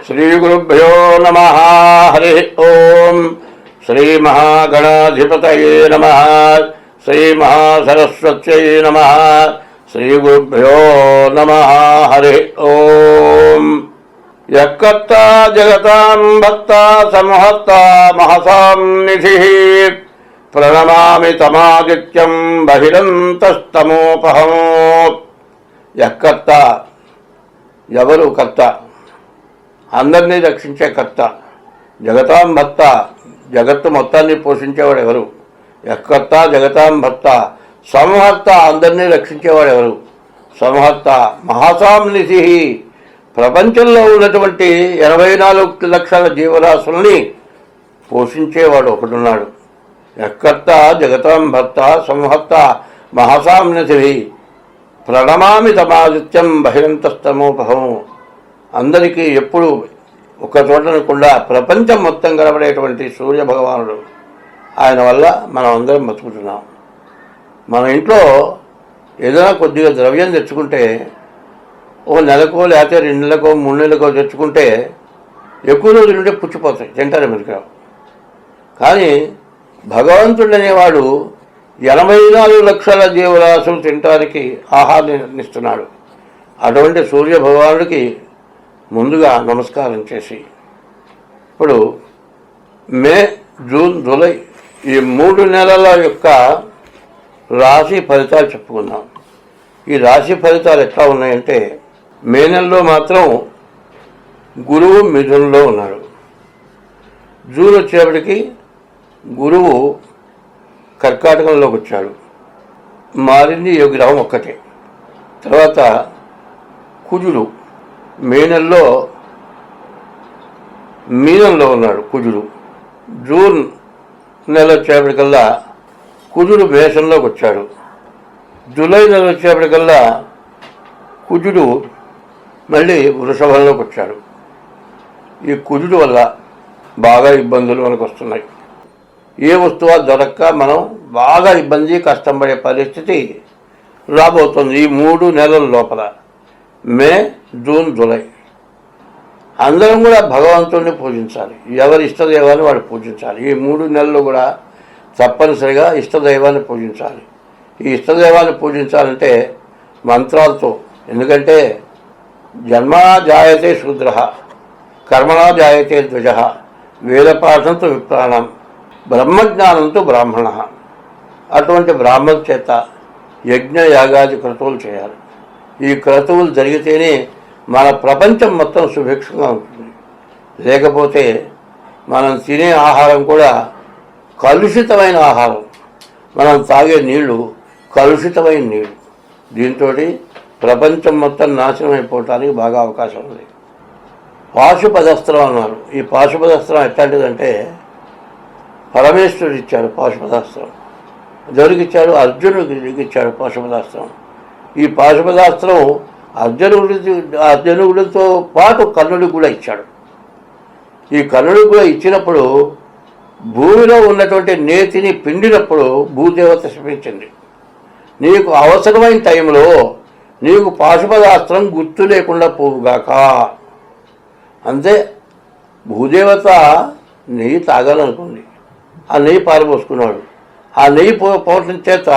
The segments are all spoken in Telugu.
श्रीगुरुभ्यो नमः। हरि ओम। श्री महागणाधिपतये नमः। श्री महासरस्वत्यै नमः। श्रीगुरुभ्यो नमः। हरि ओम। यक्कर्ता जगतां भक्ता संहर्ता महसां निधिः प्रणमामि तमादित्यं बहिरन्तस्तमोपहम्। यक्कर्త ఎవరు కర్త? అందరినీ రక్షించే కర్త. జగతాం భర్త, జగత్తు మొత్తాన్ని పోషించేవాడు ఎవరు? యక్కర్త జగతాం భర్త. సంహర్త, అందరినీ రక్షించేవాడు ఎవరు? సంహర్త. మహాసాం నిధి, ప్రపంచంలో ఉన్నటువంటి 84 లక్షల జీవరాశుల్ని పోషించేవాడు ఒకడున్నాడు. యక్కర్త జగతాం భర్త సంహర్త మహాసాం నిధి ప్రణమామి తమాదిత్యం బహిరంతస్తమోపహం. అందరికీ ఎప్పుడు ఒక చోటనకుండా ప్రపంచం మొత్తం కనబడేటువంటి సూర్య భగవానుడు. ఆయన వల్ల మనం అందరం బతుకుతున్నాం. మన ఇంట్లో ఏదైనా కొద్దిగా ద్రవ్యం తెచ్చుకుంటే ఒక నెలకో లేకపోతే 2 నెలలకో 3 నెలలకో తెచ్చుకుంటే ఎక్కువ రోజులు ఉంటే పుచ్చిపోతాయి, తింటారు మీరు. కానీ భగవంతుడు అనేవాడు 84 లక్షల జీవరాశులు తినడానికి ఆహారాన్ని ఇస్తున్నాడు. అటువంటి సూర్య భగవానుడికి ముందుగా నమస్కారం చేసి ఇప్పుడు మే, జూన్, జూలై ఈ 3 నెలల యొక్క రాశి ఫలితాలు చెప్పుకుందాం. ఈ రాశి ఫలితాలు ఎట్లా ఉన్నాయంటే, మే నెలలో మాత్రం గురువు మిథునంలో ఉన్నాడు. జూన్ వచ్చేప్పటికి గురువు కర్కాటకంలోకి వచ్చాడు. మారింది ఈ గ్రహం ఒక్కటే. తర్వాత కుజుడు మే నెలలో మీనంలో ఉన్నాడు కుజుడు. జూన్ నెల వచ్చేప్పటికల్లా కుజుడు మేషంలోకి వచ్చాడు. జూలై నెల వచ్చేప్పటికల్లా కుజుడు మళ్ళీ వృషభంలోకి వచ్చాడు. ఈ కుజుడు వల్ల బాగా ఇబ్బందులు మనకు వస్తున్నాయి. ఏ వస్తువు దొరక్క మనం బాగా ఇబ్బంది కష్టం పడే పరిస్థితి రాబోతుంది ఈ 3 నెలల లోపల. మే, జూన్, జూలై అందరం కూడా భగవంతుడిని పూజించాలి. ఎవరి ఇష్టదైవాన్ని వాడు పూజించాలి. ఈ 3 నెలలు కూడా తప్పనిసరిగా ఇష్టదైవాన్ని పూజించాలి. ఈ ఇష్టదైవాన్ని పూజించాలంటే మంత్రాలతో. ఎందుకంటే జన్మనా జాయతే శూద్ర, కర్మణా జాయతే ద్విజ, వేదపాఠంతో విప్రాణం, బ్రహ్మజ్ఞానంతో బ్రాహ్మణ. అటువంటి బ్రాహ్మణ చేత యజ్ఞ యాగాది క్రతువులు చేయాలి. ఈ క్రతువులు జరిగితేనే మన ప్రపంచం మొత్తం సుభిక్షంగా ఉంటుంది. లేకపోతే మనం తినే ఆహారం కూడా కలుషితమైన ఆహారం, మనం తాగే నీళ్లు కలుషితమైన నీళ్లు. దీంతో ప్రపంచం మొత్తం నాశనం అయిపోవటానికి బాగా అవకాశం ఉంది. పాశుపదస్త్రం అన్నారు. ఈ పాశుపదస్త్రం ఎట్లాంటిదంటే, పరమేశ్వరుడు ఇచ్చాడు పాశుపదాస్త్రం, ఎవరికిచ్చాడు? అర్జునుడికి ఇచ్చాడు పాశుపదాస్త్రం. ఈ పాశుపదాస్త్రం అర్జునుడితో పాటు కర్ణుడికి కూడా ఇచ్చాడు. ఈ కర్ణుడికి కూడా ఇచ్చినప్పుడు భూమిలో ఉన్నటువంటి నేతిని పిండినప్పుడు భూదేవత శపించింది, నీకు అవసరమైన టైంలో నీకు పాశుపదాస్త్రం గుర్తు లేకుండా పోవుగాక. అంతే. భూదేవత నెయ్యి తాగాలనుకుంది, ఆ నెయ్యి పారబోసుకున్నాడు. ఆ నెయ్యి పోవటం చేత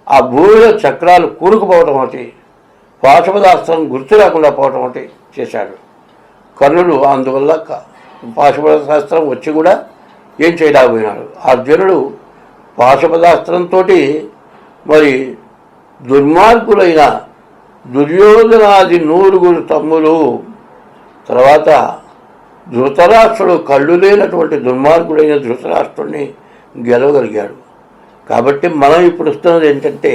ఆ భూమిలో చక్రాలు కూరుకుపోవటం ఒకటి, పాశుపదాస్త్రం గుర్తు లేకుండా పోవటం ఒకటి చేశాడు కర్ణుడు. అందువల్ల పాశుపదాస్త్రం వచ్చి కూడా ఏం చేయలేకపోయినాడు. అర్జునుడు పాశుపదాస్త్రంతో మరి దుర్మార్గులైన దుర్యోధనాది 9 తమ్ములు, తర్వాత ధృతరాష్ట్రుడు, కళ్ళు లేనటువంటి దుర్మార్గుడైన ధృతరాష్ట్రుడిని గెలవగలిగాడు. కాబట్టి మనం ఇప్పుడు వస్తున్నది ఏంటంటే,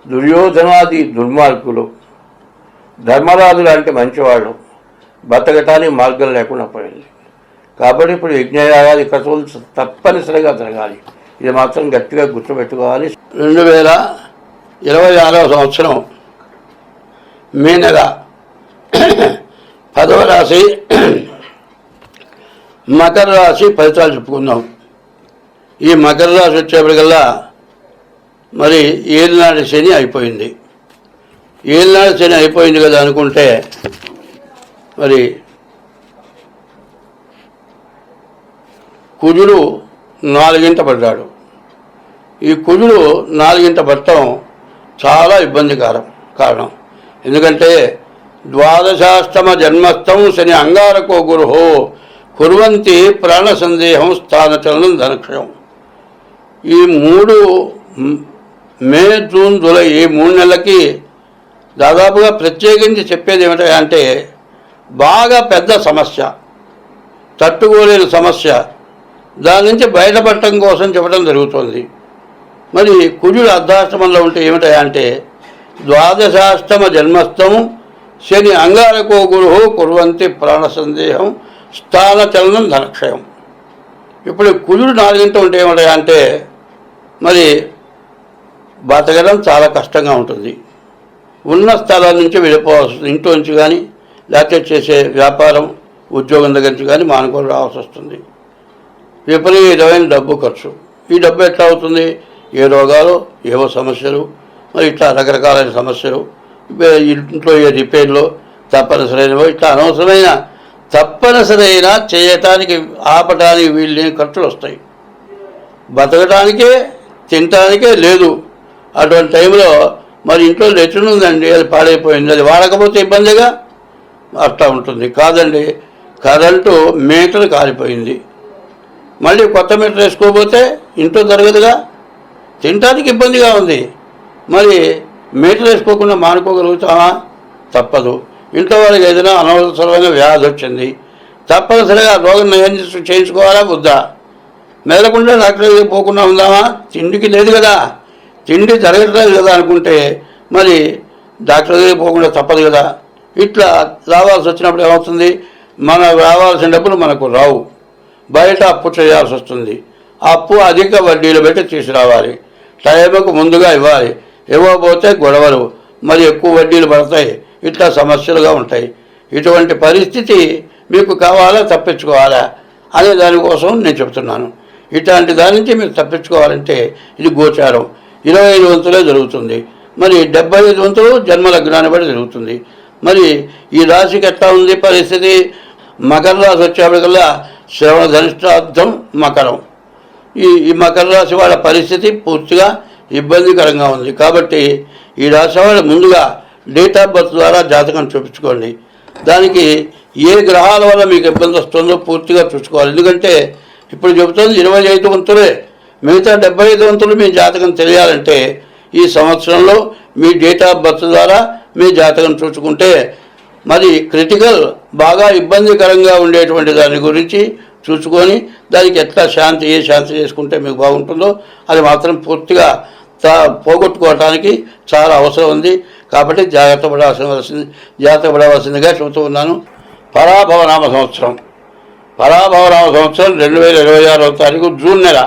దుర్యోధనాది దుర్మార్గులు, ధర్మరాజు లాంటి మంచివాళ్ళు బతకటానికి మార్గం లేకుండా పోయింది. కాబట్టి ఇప్పుడు యజ్ఞయాగాది క్రతువులు తప్పనిసరిగా జరగాలి. ఇది మాత్రం గట్టిగా గుర్తుపెట్టుకోవాలి. 2026వ సంవత్సరం మే నెల 10వ రాశి మకర రాశి ఫలితాలు చెప్పుకుందాం. ఈ మకర రాశి వచ్చేప్పటికల్లా మరి ఏలినాటి శని అయిపోయింది. ఏలినాటి శని అయిపోయింది కదా అనుకుంటే మరి కుజుడు 4ంట పడ్డాడు. ఈ కుజుడు 4ంట పడటం చాలా ఇబ్బందికరం కారణం. ఎందుకంటే ద్వాదశాష్టమ జన్మస్థం శని అంగారకో గురుహో కుర్వంతి ప్రాణ సందేహం స్థానచలనం ధనక్షయం. ఈ 3 మే, జూన్, జూలై ఈ 3 నెలలకి దాదాపుగా ప్రత్యేకించి చెప్పేది ఏమిటంటే బాగా పెద్ద సమస్య, తట్టుకోలేని సమస్య, దాని నుంచి బయటపడటం కోసం చెప్పడం జరుగుతుంది. మరి కుజుడు అర్ధాష్టమంలో ఉంటే ఏమిటంటే ద్వాదశాష్టమ జన్మస్థం శని అంగారకో గురుహో కుర్వంతి ప్రాణ సందేహం స్థానచలనం ధనక్షయం. ఇప్పుడు కుజుడు 4ంట ఉంటే ఏమిటంటే మరి బతకడం చాలా కష్టంగా ఉంటుంది. ఉన్న స్థలాల నుంచి వెళ్ళిపోవాల్సి వస్తుంది. ఇంట్లో నుంచి కానీ లేకపోతే చేసే వ్యాపారం, ఉద్యోగం దగ్గర నుంచి కానీ మానుకొని రావాల్సి వస్తుంది. విపరీతమైన డబ్బు ఖర్చు. ఈ డబ్బు ఎట్లా అవుతుంది? ఏ రోగాలు, ఏవో సమస్యలు, మరి ఇట్లా రకరకాలైన సమస్యలు, ఇంట్లో ఏ రిపేర్లు, తప్పనిసరైనవో ఇట్లా అనవసరమైన తప్పనిసరైన చేయటానికి ఆపటానికి వీళ్ళని ఖర్చులు వస్తాయి. బతకడానికే తినటానికే లేదు. అటువంటి టైంలో మరి ఇంట్లో లెట్రిన్ ఉందండి, అది పాడైపోయింది, అది వాడకపోతే ఇబ్బందిగా అట్లా ఉంటుంది. కాదండి, కరెంటు మీటర్ కాలిపోయింది, మళ్ళీ కొత్త మీటర్ వేసుకోకపోతే ఇంట్లో జరగదుగా, తినడానికి ఇబ్బందిగా ఉంది, మరి మీటర్ వేసుకోకుండా మానుకోగలుగుతామా? తప్పదు. ఇంట్లో వాళ్ళకి ఏదైనా అనవసరమైన వ్యాధి వచ్చింది, తప్పనిసరిగా రోగం నయం చేయించుకోవాలా వద్దా? మెదలకుండా డాక్టర్ దగ్గరికి పోకుండా ఉందామా? తిండికి లేదు కదా, తిండి జరగట్లేదు కదా అనుకుంటే మరి డాక్టర్ దగ్గరికి పోకుండా తప్పదు కదా. ఇట్లా రావాల్సి వచ్చినప్పుడు ఏమవుతుంది? మనకు రావాల్సిన డబ్బులు మనకు రావు, బయట అప్పు చేయాల్సి వస్తుంది. అప్పు అధిక వడ్డీలు పెట్టి తీసుకురావాలి, టైంకు ముందుగా ఇవ్వాలి, ఇవ్వకపోతే గొడవలు, మరి ఎక్కువ వడ్డీలు పడతాయి, ఇట్లా సమస్యలుగా ఉంటాయి. ఇటువంటి పరిస్థితి మీకు కావాలా తప్పించుకోవాలా అనే దానికోసం నేను చెప్తున్నాను. ఇట్లాంటి దాని నుంచి మీరు తప్పించుకోవాలంటే ఇది గోచారం 25 వంతులే జరుగుతుంది. మరి 75 వంతులు జన్మ లగ్నాన్ని బట్టి జరుగుతుంది. మరి ఈ రాశికి ఎట్లా ఉంది పరిస్థితి? మకర రాశి వచ్చేప్పటికల్లా శ్రవణ ధనిష్టార్థం మకరం. ఈ మకర రాశి వాళ్ళ పరిస్థితి పూర్తిగా ఇబ్బందికరంగా ఉంది. కాబట్టి ఈ రాశి వాళ్ళు ముందుగా డేట్ ఆఫ్ బర్త్ ద్వారా జాతకం చూపించుకోండి. దానికి ఏ గ్రహాల వల్ల మీకు ఇబ్బంది వస్తుందో పూర్తిగా చూసుకోవాలి. ఎందుకంటే ఇప్పుడు చెబుతుంది 25 వంతులే, మిగతా 75 వంతులు మీ జాతకం తెలియాలంటే ఈ సంవత్సరంలో మీ డేట్ ఆఫ్ బర్త్ ద్వారా మీ జాతకం చూసుకుంటే మరి క్రిటికల్ బాగా ఇబ్బందికరంగా ఉండేటువంటి దాని గురించి చూసుకొని దానికి ఎట్లా ఏ శాంతి చేసుకుంటే మీకు బాగుంటుందో అది మాత్రం పూర్తిగా పోగొట్టుకోవటానికి చాలా అవసరం ఉంది. కాబట్టి జాగ్రత్త పడవలసిందిగా చెబుతూ ఉన్నాను. పరాభవనామ సంవత్సరం 2026వ తారీఖు జూన్ నెల.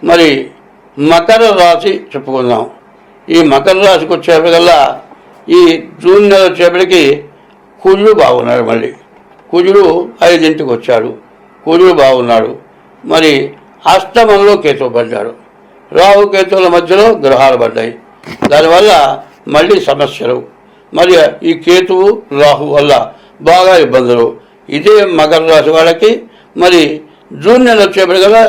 మరి మకర రాశి చెప్పుకుందాం. ఈ మకర రాశికి వచ్చేప్పటికల్లా ఈ జూన్ నెల వచ్చేప్పటికి కుజుడు బాగున్నాడు. మళ్ళీ కుజుడు 5ంటికి వచ్చాడు, కుజుడు బాగున్నాడు. మరి అష్టమంలో కేతువు పడ్డాడు, రాహుకేతువుల మధ్యలో గ్రహాలు పడ్డాయి. దానివల్ల మళ్ళీ సమస్యలు, మరి ఈ కేతువు రాహు వల్ల బాగా ఇబ్బందులు. ఇదే మకర రాశి వాళ్ళకి మరి జూన్ నెల వచ్చేప్పటికల్లా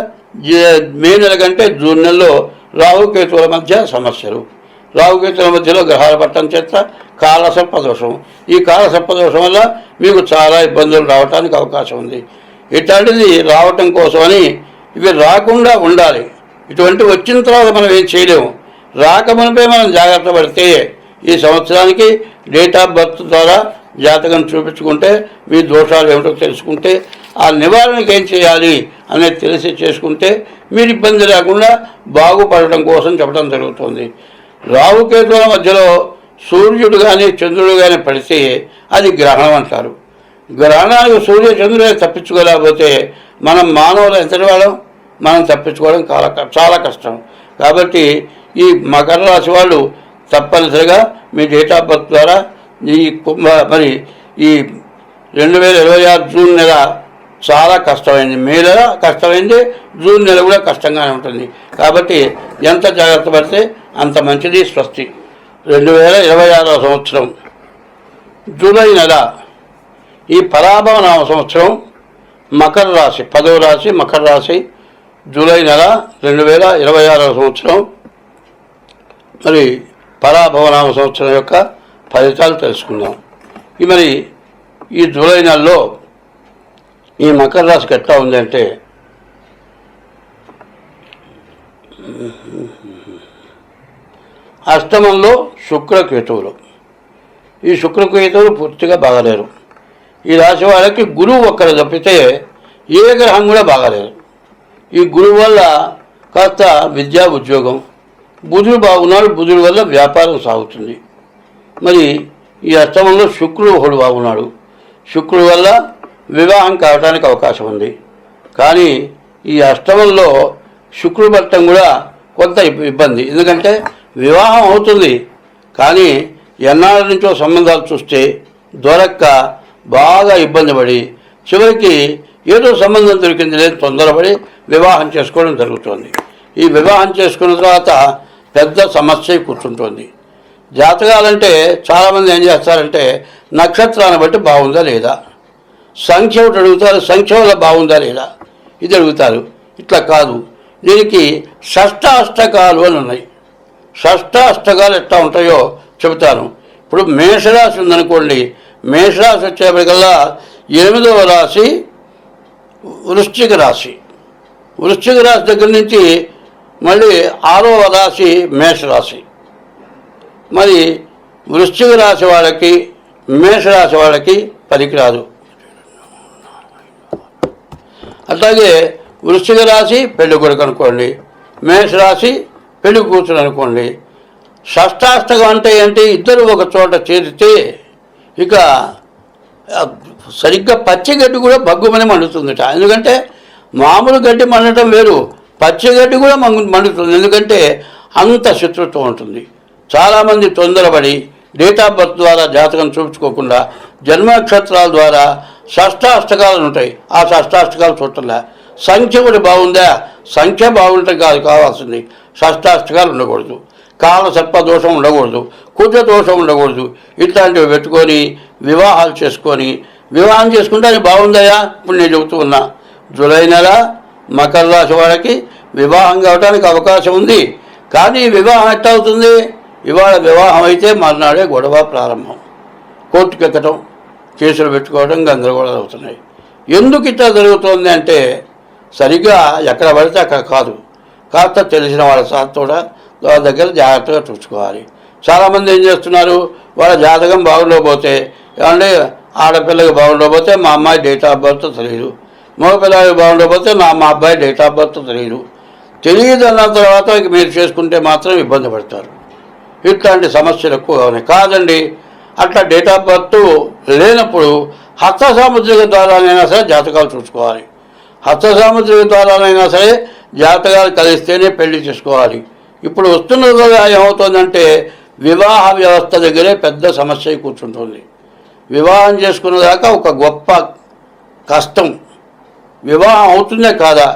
మే నెల కంటే జూన్ నెలలో రాహుకేతువుల మధ్య సమస్యలు, రాహుకేతువుల మధ్యలో గ్రహాలు పట్టడం చేత కాలసర్పదోషం. ఈ కాలసర్పదోషం వల్ల మీకు చాలా ఇబ్బందులు రావడానికి అవకాశం ఉంది. ఇట్లాంటిది రావటం కోసమని ఇవి రాకుండా ఉండాలి. ఇటువంటి వచ్చిన తర్వాత మనం ఏం చేయలేము. రాకమునిపై మనం జాగ్రత్త పడితే ఈ సంవత్సరానికి డేట్ ఆఫ్ బర్త్ ద్వారా జాతకం చూపించుకుంటే మీ దోషాలు ఏమిటో తెలుసుకుంటే ఆ నివారణకి ఏం చేయాలి అనేది తెలిసి చేసుకుంటే మీరు ఇబ్బంది లేకుండా బాగుపడటం కోసం చెప్పడం జరుగుతుంది. రాహుకేతువుల మధ్యలో సూర్యుడు కానీ చంద్రుడు కానీ పడితే అది గ్రహణం అంటారు. గ్రహణానికి సూర్య చంద్రుడే తప్పించుకోలేకపోతే మనం మానవులు ఎంతటి వాళ్ళం, మనం తప్పించుకోవడం చాలా కష్టం. కాబట్టి ఈ మకర రాశి వాళ్ళు తప్పనిసరిగా మీ డేట్ ఆఫ్ బర్త్ ద్వారా మరి ఈ 2026 జూన్ నెల చాలా కష్టమైంది. మే నెల కష్టమైంది, జూన్ నెల కూడా కష్టంగానే ఉంటుంది. కాబట్టి ఎంత జాగ్రత్త పడితే అంత మంచిది. స్వస్తి. 2026వ సంవత్సరం జూలై నెల ఈ పరాభవనామ సంవత్సరం మకర రాశి 10వ రాశి మకర రాశి జూలై నెల 2026 సంవత్సరం మరి పరాభవనామ సంవత్సరం యొక్క ఫలితాలు తెలుసుకుందాం. మరి ఈ జూలై నెలలో ఈ మకర రాశికి ఎట్లా ఉందంటే అష్టమంలో శుక్రకేతువులు. ఈ శుక్రకేతువులు పూర్తిగా బాగాలేరు. ఈ రాశి వాళ్ళకి గురువు ఒక్కరు తప్పితే ఏ గ్రహం కూడా బాగాలేరు. ఈ గురువు వల్ల కాస్త విద్యా ఉద్యోగం, బుధుడు బాగున్నాడు, బుధుడి వల్ల వ్యాపారం సాగుతుంది. మరి ఈ అష్టమంలో శుక్రుడు ఒకడు బాగున్నాడు, శుక్రుడు వల్ల వివాహం కావడానికి అవకాశం ఉంది. కానీ ఈ అష్టమంలో శుక్రుడు పట్టడం కూడా కొంత ఇబ్బంది. ఎందుకంటే వివాహం అవుతుంది కానీ ఎన్నాళ్ళ నుంచో సంబంధాలు చూస్తే దొరక్క బాగా ఇబ్బంది పడి చివరికి ఏదో సంబంధం దొరికింది లేదు తొందరపడి వివాహం చేసుకోవడం జరుగుతుంది. ఈ వివాహం చేసుకున్న తర్వాత పెద్ద సమస్య కూర్చుంటుంది. జాతకాలంటే చాలామంది ఏం చేస్తారంటే నక్షత్రాన్ని బట్టి బాగుందా లేదా, సంఖ్య ఒకటి అడుగుతారు, సంఖ్య వల్ల బాగుందా లేదా ఇది అడుగుతారు. ఇట్లా కాదు, దీనికి షష్టాష్టకాలు అని ఉన్నాయి. షష్టాష్టకాలు ఎట్లా ఉంటాయో చెబుతాను. ఇప్పుడు మేషరాశి ఉందనుకోండి, మేషరాశి వచ్చేప్పటికల్లా 8వ రాశి వృశ్చిక రాశి, వృశ్చిక రాశి దగ్గర నుంచి మళ్ళీ 6వ రాశి మేషరాశి. మరి వృశ్చిక రాశి వాళ్ళకి మేషరాశి వాళ్ళకి పనికిరాదు. అట్లాగే వృశ్చిక రాశి పెళ్లి కొడుకు అనుకోండి, మేషరాశి పెళ్లి కూతురు అనుకోండి. షష్టాష్టకం అంటే ఏంటి, ఇద్దరు ఒక చోట చేరితే ఇక సరిగ్గా పచ్చి గడ్డి కూడా బగ్గుమని మండుతుందట. ఎందుకంటే మామూలు గడ్డి మండటం వేరు, పచ్చి గడ్డి కూడా మండుతుంది. ఎందుకంటే అంత శత్రుత్వం ఉంటుంది. చాలామంది తొందరపడి డేట్ ఆఫ్ బర్త్ ద్వారా జాతకం చూపించుకోకుండా జన్మ నక్షత్రాల ద్వారా షష్టాష్టకాలు ఉంటాయి, ఆ షష్టాష్టకాలు చూడటంలా. సంఖ్య కూడా బాగుందా, సంఖ్య బాగుంటే కాదు కావాల్సింది, షష్టాష్టకాలు ఉండకూడదు, కాల సర్ప దోషం ఉండకూడదు, కుజ దోషం ఉండకూడదు. ఇట్లాంటివి పెట్టుకొని వివాహాలు చేసుకొని వివాహం చేసుకుంటే అది బాగుందయా. ఇప్పుడు నేను చెబుతూ ఉన్నా, జూలై నెల మకర రాశి వాళ్ళకి వివాహం కావడానికి అవకాశం ఉంది. కానీ వివాహం ఎట్లా అవుతుంది, ఇవాళ వివాహం అయితే మర్నాడే గొడవ ప్రారంభం, కోర్టుకు ఎక్కడం, కేసులు పెట్టుకోవడం, గందరగోళాలు అవుతున్నాయి. ఎందుకు ఇట్లా జరుగుతుంది అంటే సరిగ్గా ఎక్కడ పడితే అక్కడ కాదు, కాస్త తెలిసిన వాళ్ళ కూడా వాళ్ళ దగ్గర జాగ్రత్తగా చూసుకోవాలి. చాలామంది ఏం చేస్తున్నారు, వాళ్ళ జాతకం బాగుండకపోతే ఏమంటే ఆడపిల్లకి బాగుండకపోతే మా అమ్మాయి డేట్ ఆఫ్ బర్త్ తెలియదు, మగపిల్లకి బాగుండకపోతే మా అబ్బాయి డేట్ ఆఫ్ బర్త్ తెలియదు అన్న తర్వాత మీరు చేసుకుంటే మాత్రం ఇబ్బంది పడతారు. ఇట్లాంటి సమస్యలు ఎక్కువగా ఉన్నాయి. కాదండి, అట్లా డేట్ ఆఫ్ బర్త్ లేనప్పుడు హస్త సాముద్రిక ద్వారానైనా సరే జాతకాలు చూసుకోవాలి. హస్త సాముద్రిక ద్వారానైనా సరే జాతకాలు కలిస్తేనే పెళ్లి చేసుకోవాలి. ఇప్పుడు వస్తున్నదిగా ఏమవుతుందంటే వివాహ వ్యవస్థ దగ్గరే పెద్ద సమస్య కూర్చుంటుంది. వివాహం చేసుకున్న దాకా ఒక గొప్ప కష్టం. వివాహం అవుతుందే కాదా,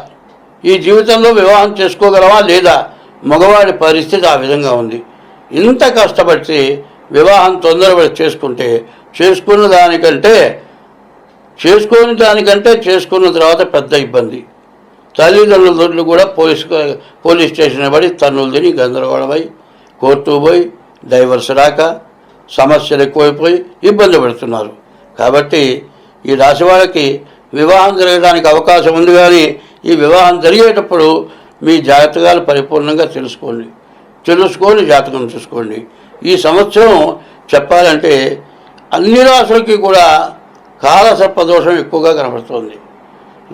ఈ జీవితంలో వివాహం చేసుకోగలవా లేదా, మగవాడి పరిస్థితి ఆ విధంగా ఉంది. ఇంత కష్టపడి వివాహం తొందరపడి చేసుకుంటే చేసుకున్న దానికంటే చేసుకున్న తర్వాత పెద్ద ఇబ్బంది. తల్లిదండ్రులు కూడా పోలీస్ స్టేషన్ పడి తన్నులు తిని గందరగోళమై కోర్టు పోయి డైవర్స్ రాక సమస్యలు ఎక్కువైపోయి ఇబ్బంది పడుతున్నారు. కాబట్టి ఈ రాశి వాళ్ళకి వివాహం జరగడానికి అవకాశం ఉంది. కానీ ఈ వివాహం జరిగేటప్పుడు మీ జాతకాలు పరిపూర్ణంగా తెలుసుకొని జాతకం చూసుకోండి. ఈ సంవత్సరం చెప్పాలంటే అన్ని రాశులకి కూడా కాలసర్పదోషం ఎక్కువగా కనబడుతోంది.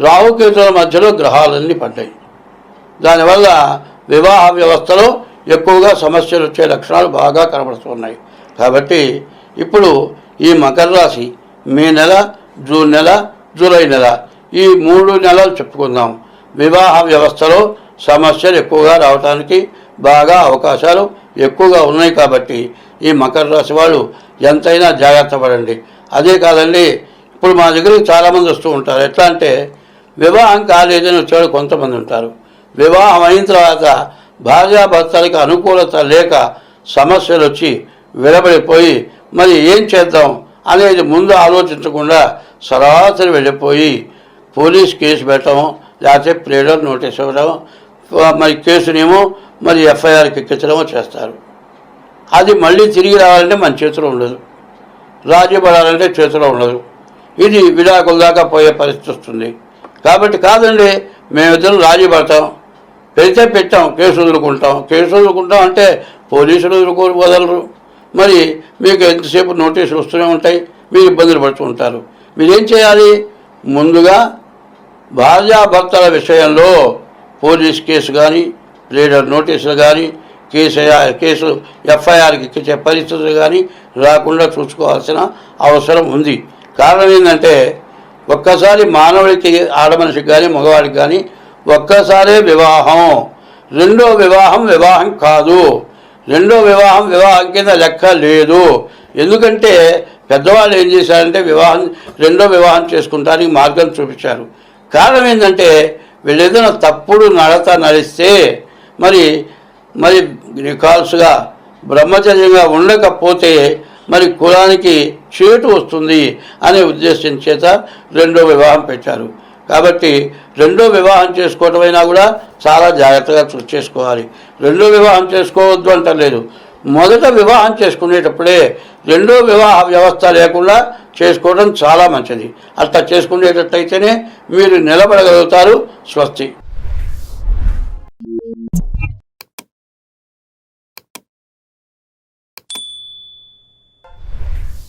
రాహుకేతుల మధ్యలో గ్రహాలన్నీ పడ్డాయి. దానివల్ల వివాహ వ్యవస్థలో ఎక్కువగా సమస్యలు వచ్చే లక్షణాలు బాగా కనబడుతున్నాయి. కాబట్టి ఇప్పుడు ఈ మకర రాశి మే నెల, జూన్ నెల, జూలై నెల ఈ 3 నెలలు చెప్పుకుందాం. వివాహ వ్యవస్థలో సమస్యలు ఎక్కువగా రావడానికి బాగా అవకాశాలు ఎక్కువగా ఉన్నాయి. కాబట్టి ఈ మకర రాశి వాళ్ళు ఎంతైనా జాగ్రత్త పడండి. అదే కాదండి, ఇప్పుడు మా దగ్గరికి చాలామంది వస్తూ ఉంటారు. ఎట్లా అంటే వివాహం కాలేదని వచ్చేవాళ్ళు కొంతమంది ఉంటారు. వివాహం అయిన తర్వాత భార్యాభర్తలకి అనుకూలత లేక సమస్యలు వచ్చి విడబడిపోయి మరి ఏం చేద్దాం అనేది ముందు ఆలోచించకుండా సరాసరి వెళ్ళిపోయి పోలీస్ కేసు పెట్టడం, లేకపోతే ప్లేడర్ నోటీస్ ఇవ్వడం, మరి కేసునేమో మరి ఎఫ్ఐఆర్కి ఎక్కించడమో చేస్తారు. అది మళ్ళీ తిరిగి రావాలంటే మన చేతిలో ఉండదు, రాజీ పడాలంటే చేతిలో ఉండదు. ఇది విడాకుల దాకా పోయే పరిస్థితి వస్తుంది. కాబట్టి కాదండి, మేమిద్దరం రాజీ పడతాం, పెడితే పెట్టాం, కేసు వదులుకుంటాం అంటే పోలీసులు వదలరు. మరి మీకు ఎంతసేపు నోటీసులు వస్తూనే ఉంటాయి, మీరు ఇబ్బందులు పడుతూ ఉంటారు. మీరేం చేయాలి? ముందుగా భార్యాభర్తల విషయంలో పోలీస్ కేసు కానీ, ప్లేడర్ నోటీసులు కానీ, కేసు ఎఫ్ఐఆర్కి ఎక్కించే పరిస్థితులు కానీ రాకుండా చూసుకోవాల్సిన అవసరం ఉంది. కారణం ఏంటంటే, ఒక్కసారి మానవుడికి, ఆడమనిషికి కానీ మగవాడికి కానీ ఒక్కసారే వివాహం. రెండో వివాహం కాదు. రెండో వివాహం కింద లెక్క లేదు. ఎందుకంటే పెద్దవాళ్ళు ఏం చేశారంటే రెండో వివాహం చేసుకుంటానికి మార్గం చూపించారు. కారణం ఏంటంటే, వీళ్ళు ఏదైనా తప్పుడు నడత నడిస్తే మరి రికాల్స్గా బ్రహ్మచర్యంగా ఉండకపోతే మరి కులానికి చేటు వస్తుంది అనే ఉద్దేశం చేత రెండో వివాహం పెట్టారు. కాబట్టి రెండో వివాహం చేసుకోవటమైనా కూడా చాలా జాగ్రత్తగా చేసుకోవాలి. రెండో వివాహం చేసుకోవద్దు అంటలేదు, మొదట వివాహం చేసుకునేటప్పుడే రెండో వివాహ వ్యవస్థ లేకుండా చేసుకోవడం చాలా మంచిది. అట్లా చేసుకునేటట్టయితేనే మీరు నిలబడగలుగుతారు. స్వస్తి.